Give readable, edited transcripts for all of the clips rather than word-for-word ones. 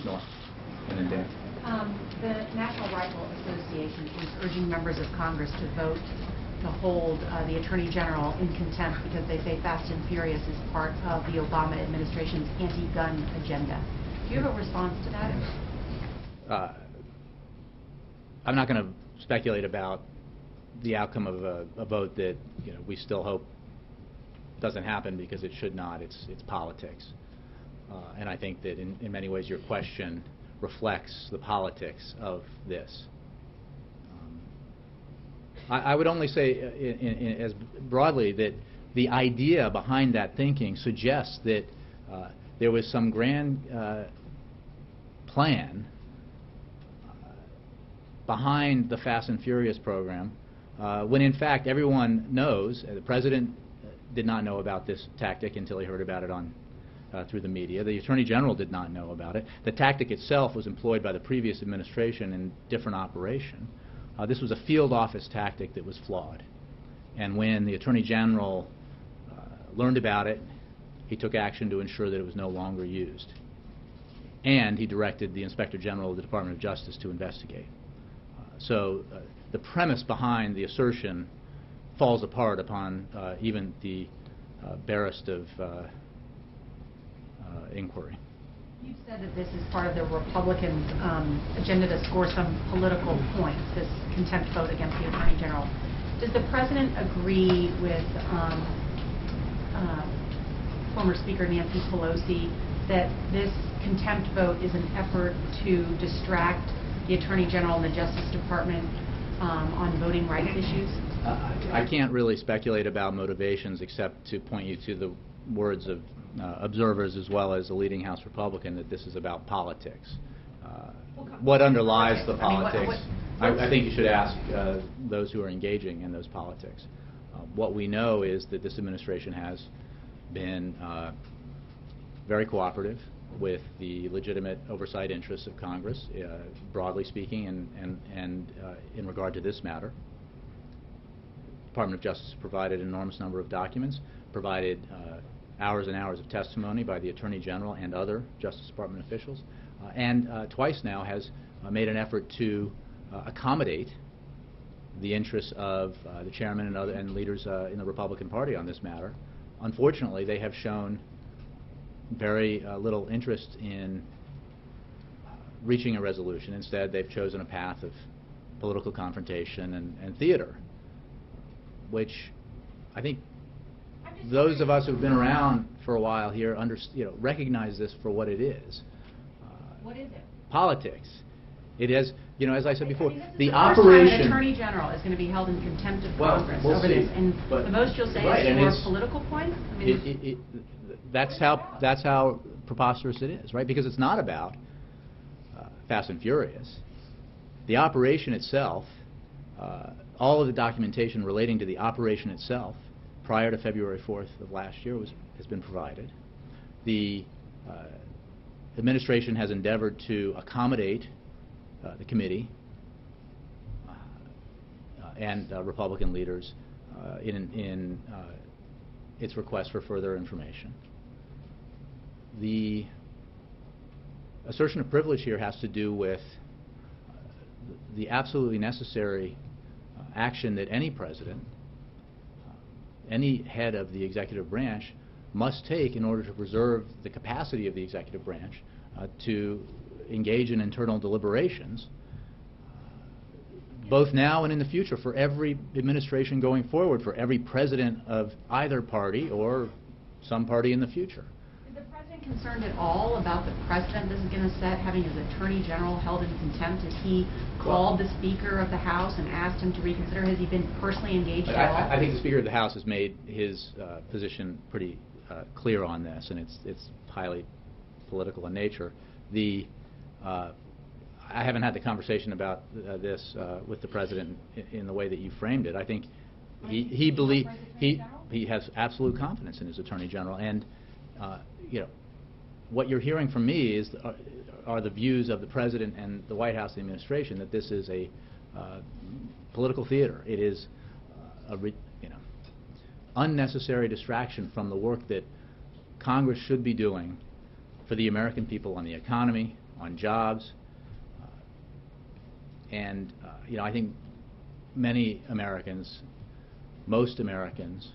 Nora, and then Dan. The National Rifle Association is urging members of Congress to vote to hold the Attorney General in contempt because they say Fast and Furious is part of the Obama administration's anti-gun agenda. Do you have a response to that? I'm not going to speculate about the outcome of a vote that we still hope doesn't happen, because it should not. It's politics, and I think that in many ways your question reflects the politics of this. I would only say as broadly that the idea behind that thinking suggests that there was some grand plan behind the Fast and Furious program, when in fact everyone knows, the President did not know about this tactic until he heard about it through the media. The Attorney General did not know about it. The tactic itself was employed by the previous administration in different operation. This was a field office tactic that was flawed. And when the Attorney General learned about it, he took action to ensure that it was no longer used. And he directed the Inspector General of the Department of Justice to investigate. So the premise behind the assertion falls apart upon even the barest of inquiry. You said that this is part of the Republicans' agenda to score some political points, this contempt vote against the Attorney General. Does the President agree with former Speaker Nancy Pelosi that this contempt vote is an effort to distract the Attorney General and the Justice Department on voting rights issues? I can't really speculate about motivations except to point you to the words of observers as well as a leading House Republican that this is about politics. What underlies the politics? I think you should ask those who are engaging in those politics. What we know is that this administration has been very cooperative with the legitimate oversight interests of Congress, broadly speaking, and in regard to this matter. The Department of Justice provided an enormous number of documents, provided hours and hours of testimony by the Attorney General and other Justice Department officials, and twice now has made an effort to accommodate the interests of the chairman and leaders in the Republican Party on this matter. Unfortunately, they have shown very little interest in reaching a resolution. Instead, they've chosen a path of political confrontation and theater, which I think those of us who've been around for a while here recognize this for what it is. What is it? Politics. It is, as I said before, the operation. The Attorney General is going to be held in contempt of Congress we'll over see. this, and the most you'll say is for political points. I mean, that's how preposterous it is, right? Because it's not about Fast and Furious. The operation itself, all of the documentation relating to the operation itself, prior to February 4th of last year, has been provided. The administration has endeavored to accommodate the committee and Republican leaders in its request for further information. The assertion of privilege here has to do with the absolutely necessary action that any president, any head of the executive branch must take in order to preserve the capacity of the executive branch to engage in internal deliberations, both now and in the future, for every administration going forward, for every president of either party or some party in the future. Is the President concerned at all about the precedent this is going to set, having his Attorney General held in contempt? Has he called the Speaker of the House and asked him to reconsider? Has he been personally engaged at all? I think the Speaker of the House has made his position pretty clear on this, and it's highly political in nature. I haven't had the conversation about this with the President in the way that you framed it. I think he has absolute confidence in his Attorney General, and what you're hearing from me are the views of the President and the White House and the administration that this is a political theater. It is a unnecessary distraction from the work that Congress should be doing for the American people on the economy, on jobs. I think many Americans, most Americans,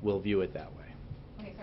will view it that way.